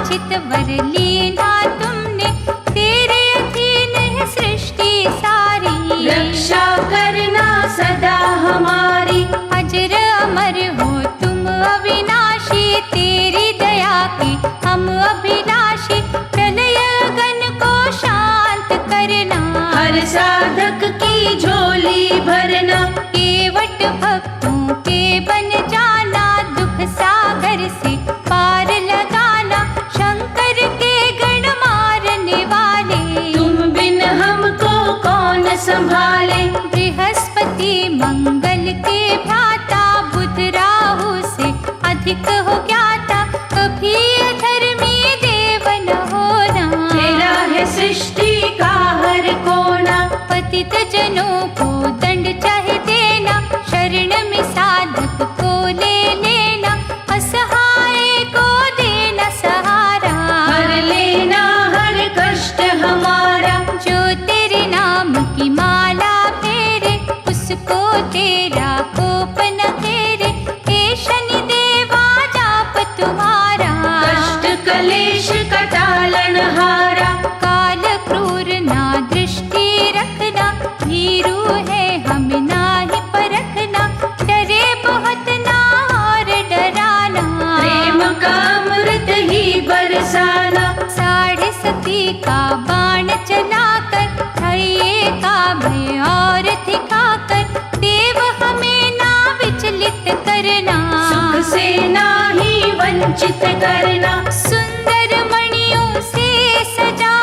वांछित वर लीना तुमने, तेरे अधीन है सृष्टि सारी। रक्षा करना सदा हमारी, अजर अमर हो तुम अविनाशी, तेरी दया की हम अभिलाषी। प्रलय गण को शांत करना, हर साधक की झोली भरना। केवट भक्तों के बन जाना, दुख सागर से पार लगाना। शंकर के गण मारने वाले, तुम बिन हमको कौन संभाले। बृहस्पति मंगल के भ्राता, बुध राहु से अधिक हो ज्ञाता। कभी अधर्मी देव न होना, तेरा है सृष्टि का हर कोना। पतित जनों को दंड चाहे देना, शरण में साधक को ले लेना। असहाय को देना सहारा, हर लेना हर कष्ट हमारा। जो तेरे नाम की माला फेरे, उसको तेरा कोप न घेरे। हे शनि देवा जाप तुम्हारा, कष्ट कलेश का टालनहारा। काल क्रूर ना दृष्टि रखना, भीरू है हमें नाही परखना। डरे बहुत ना और डराना, प्रेम का अमृत ही बरसाना। साढ़े सती का बाण चलाकर, हये का भय और दिखाकर। देव हमें ना विचलित करना, सुख से नाही वंचित करना। सुंदर मणियों से सजा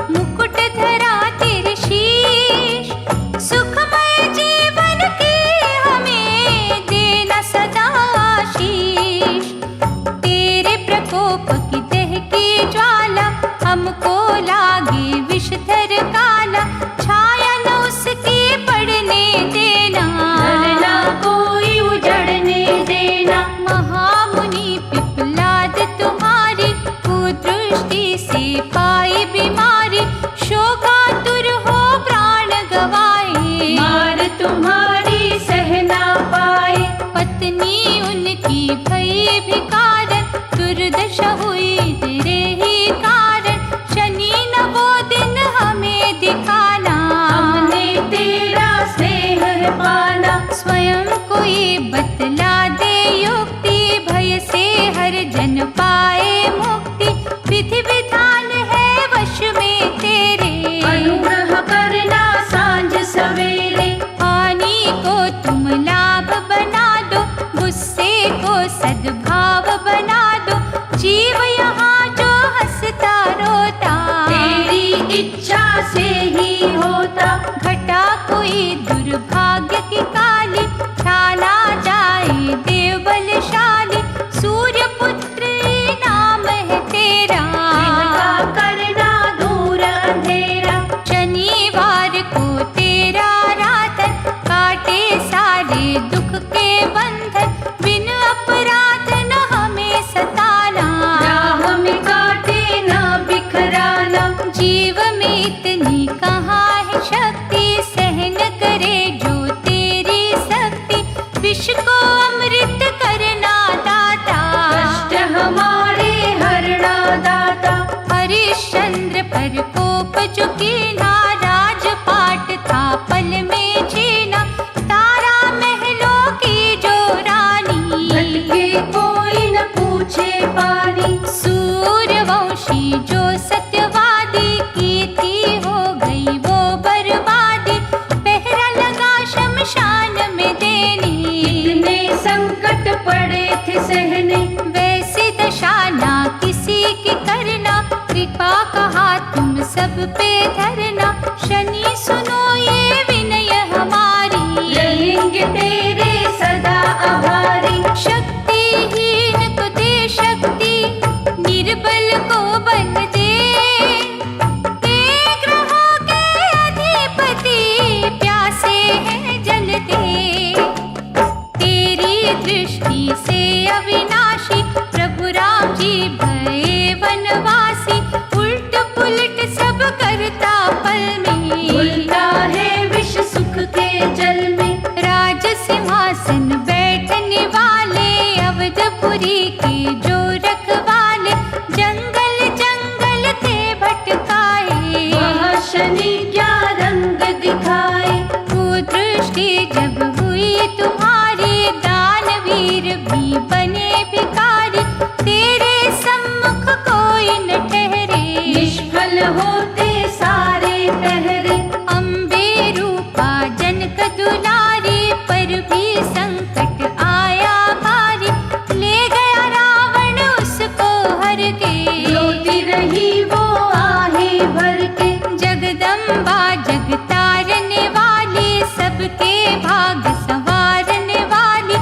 मुकुट धरा तेरे शीश। सुखमय जीवन की हमें देना सदा आशीष। तेरे प्रकोप की दहकी ज्वाला, हमको लागे विषधर काला। छाया न उसकी पड़ने देना, धरना कोई उजड़ने देना। महामुनि पिपलाद तुम्हारी, कुदृष्टि से पाई बीमारी। शोकातुर हो प्राण गवाए, मार तुम्हारी सह ना पाए। पत्नी उनकी भई भिकारन, दुर्दशा हुई तेरे ही कारण। शनि न वो दिन हमें दिखाना, हमने तेरा स्नेह पाना। स्वयं कोई बतला दे युक्ति, भय से हर जन पाए मुक्ति। विधि विधान है वश में तेरे, अनुग्रह करना सांझ सवेरे। हानि को तुम लाभ बना दो, गुस्से को सद्भाव बना दो। जीव यहाँ जो हंसता रोता, तेरी इच्छा से ही होता। घटा कोई दुर्भाग्य की काली, ठाना जाए देव बलशाली। सूर्य पुत्र नाम है तेरा, इनका करना दूर अंधेरा। शनिवार को तेरा रातन, काटे सारे दुख के बंधन। बिन अपराध न हमें सताना, राह में काटे ना बिखराना। जीव में इतनी कहाँ है शक्ति, सहन करे जो तेरी शक्ति। विष को अमृत करना दाता, कष्ट हमारे हरना दाता। हरिश्चंद्र पर कोप जो कीना, राजपाट था पल में छीना। तारा महलों की जो रानी, भटके कोई न पूछे पानी। सूर्यवंशी जो सत्यवादी, की थी हो गई वो बर्बादी। पहरा लगा शमशान में देने, इतने संकट पड़े थे सहने। वैसी दशा ना किसी की करना। कृपा कहा तुम सब पे धरना, शनि सुनो ये विनय हमारी। रहेंगे तेरे सदा आभारी। शक्तिहीन को दे शक्ति, निर्बल को बल दे। हे ग्रहों के अधिपति, प्यासे हैं जल दे। तेरी दृष्टि से अविनाशी, प्रभु राम जी भये वनवासी। उल्ट पुलट सब करता पल भर के, रोती रही वो आहें भर के। जगदम्बा जग तारने वाली, सबके भाग संवारने वाली,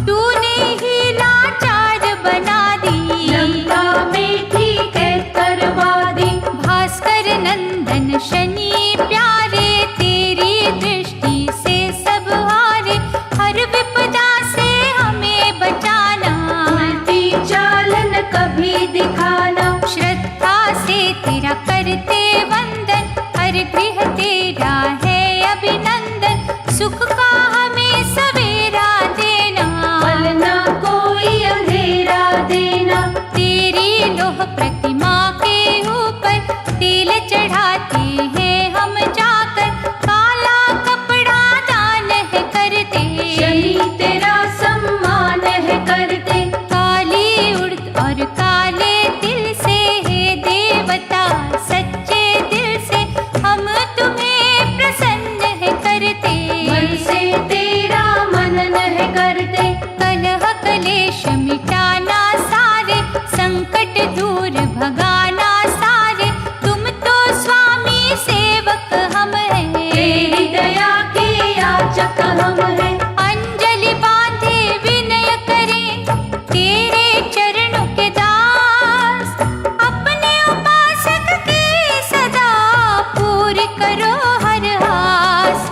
तूने ही लाचार बना दी। लंका में थी कैद करवा दी। भास्कर नंदन शनि प्यारे, तेरी दृष्टि से सब हारे, हर विपदा से हमें बचाना। उल्टी चालन कभी दिखाना। श्रद्धा से तेरा करते वंदन, हर गृह तेरा है अभिनंदन, सुख का हमें सवेरा देना। पलना कोई अंधेरा देना। तेरी लोह प्रतिमा के ऊपर तेल चढ़ाते हैं हम जाकर, काला कपड़ा दान है करते। शनि तेरा सम्मान है करते। काली उड़द और काले तिल से, हे देवता सच्चे दिल से, हम तुम्हें प्रसन्न है करते। मन से तेरा मनन है करते। कलह कलेश मिटाना सारे, संकट दूर भगाना सारे, तुम तो स्वामी सेवक हम हैं। तेरी दया के याचक हम हैं। अंजलि बांधे विनय करें, तेरे चरणों के दास, अपने उपासक की सदा पूरी करो हर आस।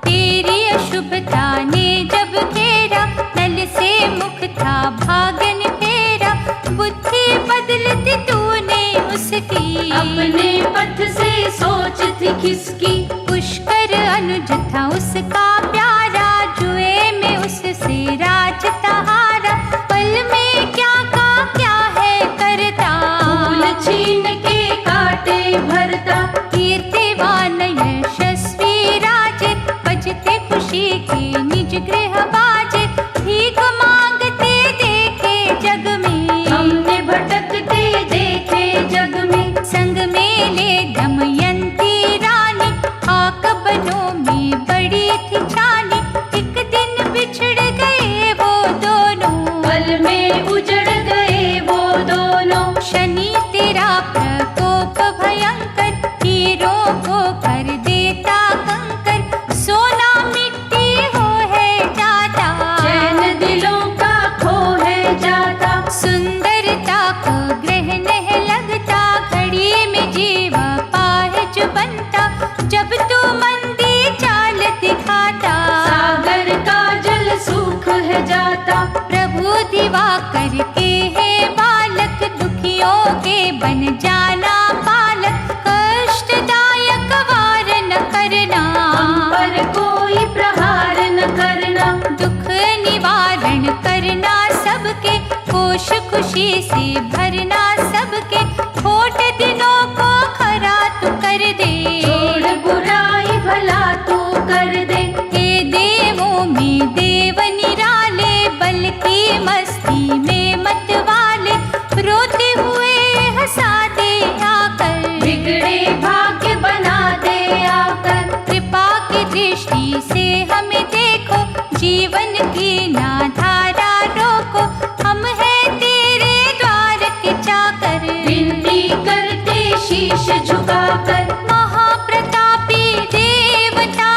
तेरी अशुभता ने जब घेरा, नल से मुख था भागन फेरा, बुद्धि बदलती तूने उसकी। अपने पथ से सोच थी किसकी। पुष्कर अनुज था उसका प्यारा, जुए में उससे राजता हारा, पल में क्या का क्या है करता। फूल छीन के काटे भरता। कीर्तिवान यशस्वी राजे, बजते खुशी के निज गृह बाजे, भीख मांगते देखे जग में। हमने भटकते देखे जग में। संग में ले दमयंती रानी, आकबनों में बड़ी थी छानी, एक दिन बिछड़ गए वो दोनों। पल में उजड़ गए वो दोनों। शनि तेरा प्रकोप भयंकर, हीरों को कर देता कंकर, सोना मिट्टी हो है जाता। चैन दिलों का खो है जाता। सुंदरता को ग्रहण है लगता, घड़ी में जीवा पाहज बनता, जब तू मंदी चाल दिखाता। सागर का जल सूख है जाता। प्रभु दिवाकर के है बालक, दुखियों के बन जाना पालक, कष्टदायक वार न करना। हम पर कोई प्रहार न करना। दुख निवारण करना सबके, कोश खुशी से भरना सबके, खोट दिनों को खरा तू कर दे। छोड़ बुराई भला तू कर दे। हे देवों में देव निराले, बल की मस्ती में मत वाले, रोते हुए हंसा दे आकर। बिगड़े भाग्य बना दे आकर। कृपा की दृष्टि से हमें देखो, जीवन की ना धारा रोको, हम हैं तेरे द्वार के चाकर। विनती करते शीश झुकाकर। महाप्रतापी देवता,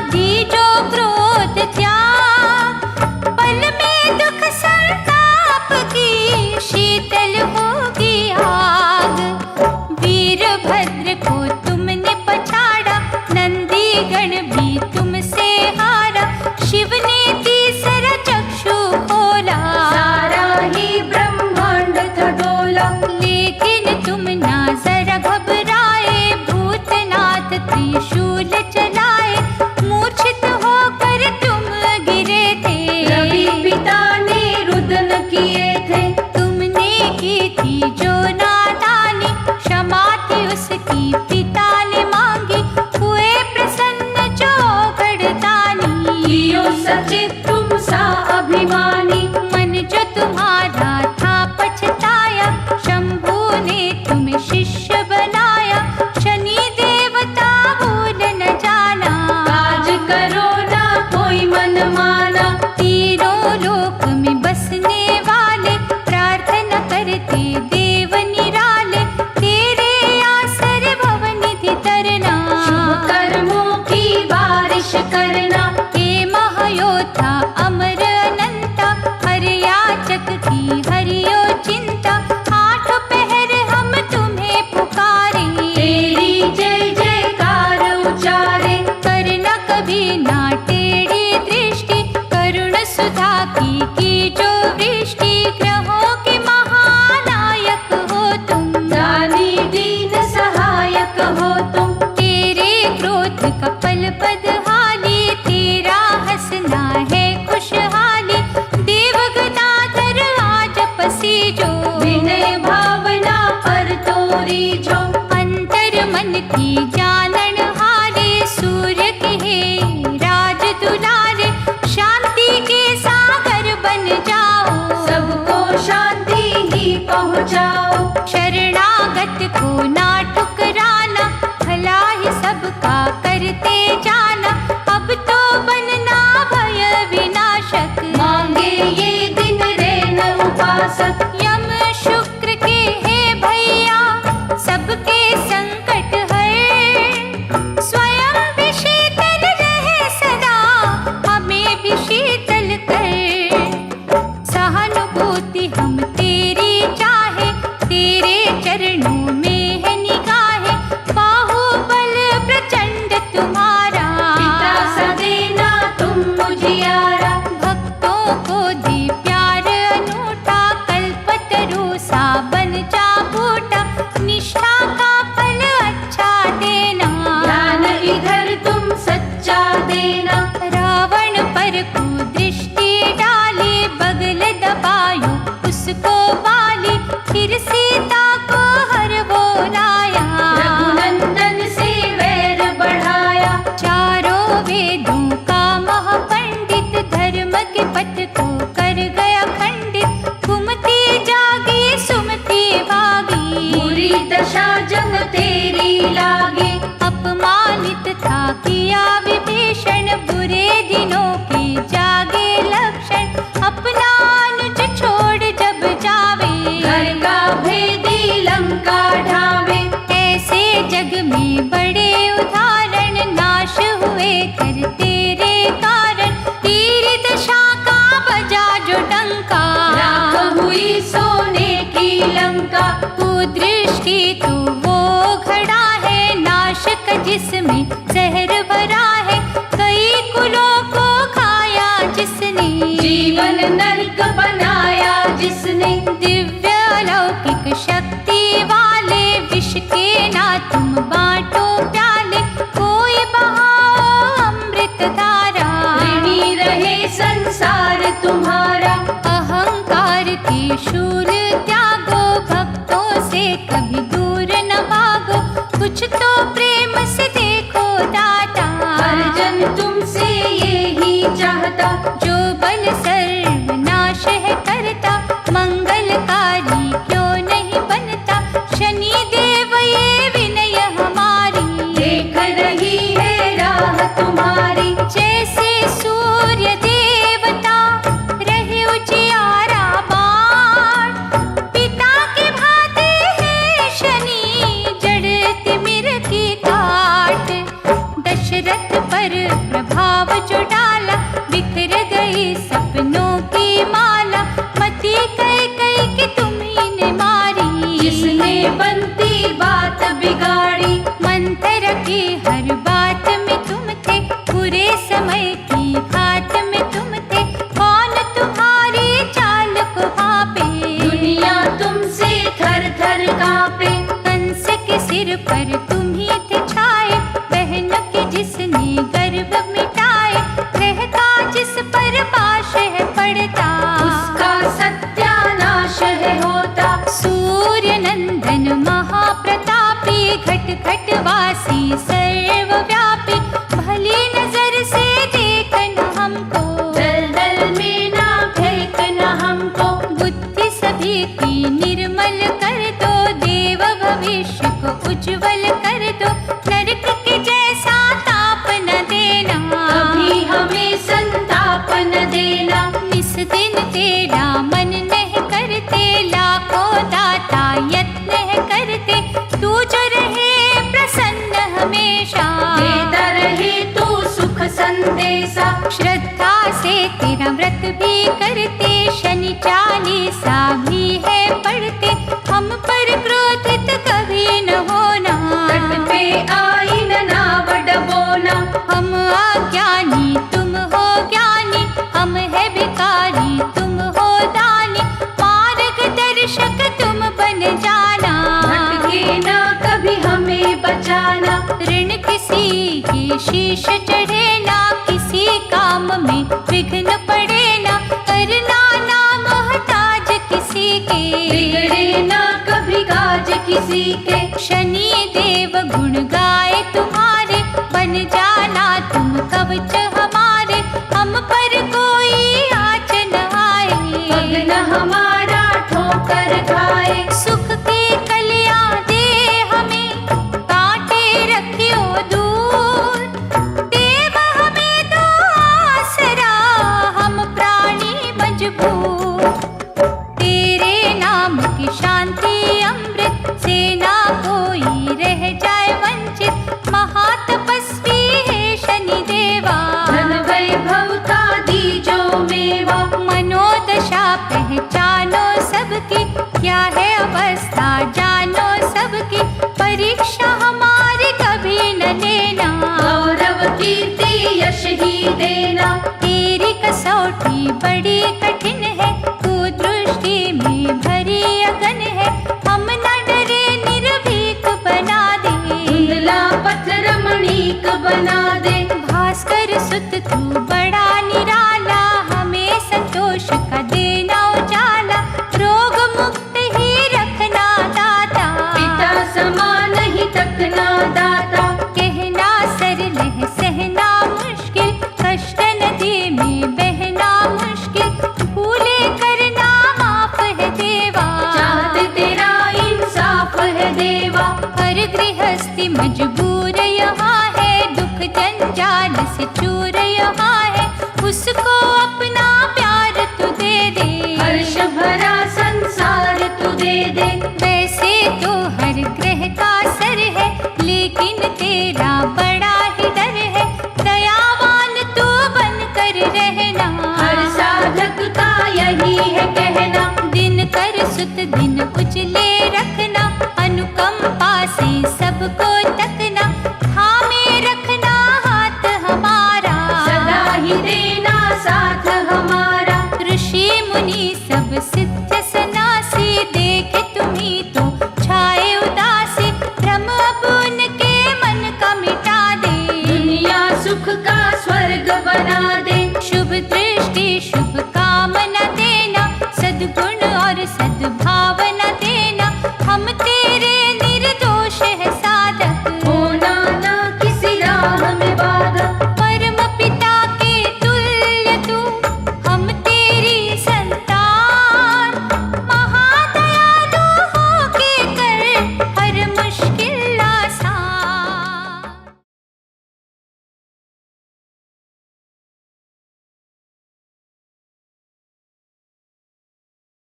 दीजो क्रोध त्याग, पल में दुख संताप की शीतल होगी आग। वीरभद्र को तुमने पछाड़ा, नंदी गण भी तुमसे हारा, शिव ने तीसरा चक्षु खोला, सारा ही ब्रह्मांड था डोला। लेकिन तुम ना जरा घबराए, भूतनाथ त्रिशूल चलाए, मूर्छित होकर तुम गिरे थे। रवि पिता ने रुदन किए थे। तुमने की थी जो नादानी, क्षमा थी उसकी पिता ने मांगी, हुए प्रसन्न जो गढ़दानी। कियो सचित तुम सा अभिमानी। मन जो तुम्हारा था पछताया, शंभू ने दूरी जो। अंतर मन की जानन हारे, सूर्य के हे राज दुलारे, शांति के सागर बन जाओ, सबको शांति ही पहुँचाओ। शरणागत को ना ठुकराना, भला ही सबका करते जाना, अब तो बनना भय विनाशक, मांगे ये दिन रैन उपासक। यम शुक्र के हे भैया, सबके संकट हर, स्वयं भी शीतल रहे सदा, हमें भी शीतल कर, सहानुभूति हम तेरी चाहे, तेरे चरणों में है निगाहे, बाहुबल प्रचंड तुम्हारा, पिता सा देना तुम मुझियारा। भक्तों को दे प्यार अनूठा, कल्पतरु सा बन जा बूटा, निष्ठा का फल अच्छा देना, ज्ञान इधर तुम सच्चा देना। रावण पर कुदृष्टि डाली, बगल दबायो उसको बाली, फिर सीता को हर वो लाया, रघुनंदन से वैर बढ़ाया। चारों वेदों का महापंडित, धर्म के पथ को कर गया खंडित, कुमति जागी सुमति भागी, बुरी दशा जब तेरी लागी। अपमानित था किया विभीषण, बुरे दिनों के जागे लक्षण, अपना अनुज छोड़ जब जावे, घर का भेदी लंका ढावे। ऐसे जग में बड़े उदाहरण, नाश हुए कर तेरे कारण, तेरी दशा का बजा जो डंका, राख हुई सोने की लंका। कुदृष्टि तो वो घड़ा है, नाशक जिसमें जहर भरा है, कई कुलों को खाया जिसने, जीवन नरक बनाया जिसने। दिव्य अलौकिक शक्ति वाले, विष के ना तुम बांटो प्याले, कोई बहाओ अमृत धारा, ऋणी रहे संसार तुम्हारा। अहंकार के शूल त्यागो, भक्तों से कभी दूर न भागो, कुछ तो प्रेम से देखो दाता, हर जन तुमसे यही चाहता। जो बल सर्वनाश है करता, मंगलकारी क्यों नहीं बनता, शनि देव ये विनय हमारी, देख रही है राह तुम्हारी। जैसे सूर्य देवता रहे उजियारा बाण, पिता के भाते हैं शनि, जड़ तिमिर की काट, दशरथ पर प्रभाव जो डाला, बिखर गई सपनों की माला, मती कई कई की तुम्ही ने मारी, जिसने बनती बात बिगाड़ी। मंत्र की हर बात में तुम थे, बुरे समय की घात में तुम थे, कौन तुम्हारी चाल को भापे, दुनिया तुमसे थर थर कांपे। कंस के सिर पर तुम ही थे छाए, बहन के जिसने गर्भ मिटाए, रहता जिस पर पाश है पड़ता, उसका सत्यानाश है होता। सूर्य नंदन महाप्रतापी, घट घट वासी सर्वव्यापी, भली नजर से देखना हमको, दलदल में ना फेंकना हमको। बुद्धि सभी की निर्मल कर दो, देव भविष्य को उज्जवल कर दो, नरक के जैसा ताप न देना, कभी हमें संताप न देना। निस दिन तेरा मन नहीं करते, लाखों दाता यत्न है करते, तू जो रहे प्रसन्न हमेशा, देता रहे तू सुख संदेशा। श्रद्धा से तेरा व्रत भी करते, शनि चालीसा भी है पढ़ते, हम पर क्रोधित कभी न होना, तट पे आई न नाव डबोना। हम अज्ञानी तुम हो ज्ञानी, हम है भिखारी तुम हो दानी, मार्गदर्शक तुम बन जाना, भटके ना कभी हमें बचाना। ऋण किसी के शीश चढ़े ना, किसी काम में विघ्न पड़े ना, करना ना मोहताज किसी के, बिगड़े ना कभी काज किसी के। शनि देव गुण गाए तुम्हारे, बन जाना तुम कवच हमारे। हम पर कोई आँच न आए, पग न हमारा ठोकर खाए। सुख की कलियां दे हमें, कांटे रखियो दूर। देव हमें दो आसरा, हम प्राणी मजबूर। तेरे नाम की शांति अमृत से ना कोई रह जाए वंचित। महातपस्वी है शनि देवा, धन वैभव का दीजो मेवा। मनोदशा पहचानो सबकी, क्या है अवस्था जानो सबकी। परीक्षा हमारी कभी न लेना, गौरव कीर्ति यश ही देना। तेरी कसौटी बड़ी कठिन है, कुदृष्टि में भरी अगन है। हम न डरे निर्भीक बना दे, धुंधला पथ रमणीक बना दे। भास्कर सुत तू बड़ा निराला, हमें संतोष का देना उजाला। रोग मुक्त ही रखना दाता, पिता समान ही तकना दाता। कहना सरल है सहना मुश्किल, कष्ट नदी में बहना मुश्किल। भूले करना माफ है देवा, चाहत तेरा इंसाफ है देवा। हर गृहस्थी मजबूर यहाँ है, दुख जंजाल से चूर यहाँ है। उसको अपना प्यार तू दे दे, हर्ष भरा संसार तू दे दे। वैसे तो हर ग्रह का सर है, लेकिन तेरा बड़ा ही डर है। दयावान तू बन कर रहना, हर साधक का यही है कहना। दिन कर सुत दिन उजले रखना, अनुकंपा से सबको तकना। थामे रखना हाथ हमारा, सदा ही देना साथ हमारा। ऋषि मुनि सब सिद्ध सन्यासी, देखे तुम्ही तो छाए उदासी। भ्रम अब उनके मन का मिटा दे, दुनिया सुख का स्वर्ग बना दे। शुभ दृष्टि शुभ कामना देना, सद्गुण और सद्भावना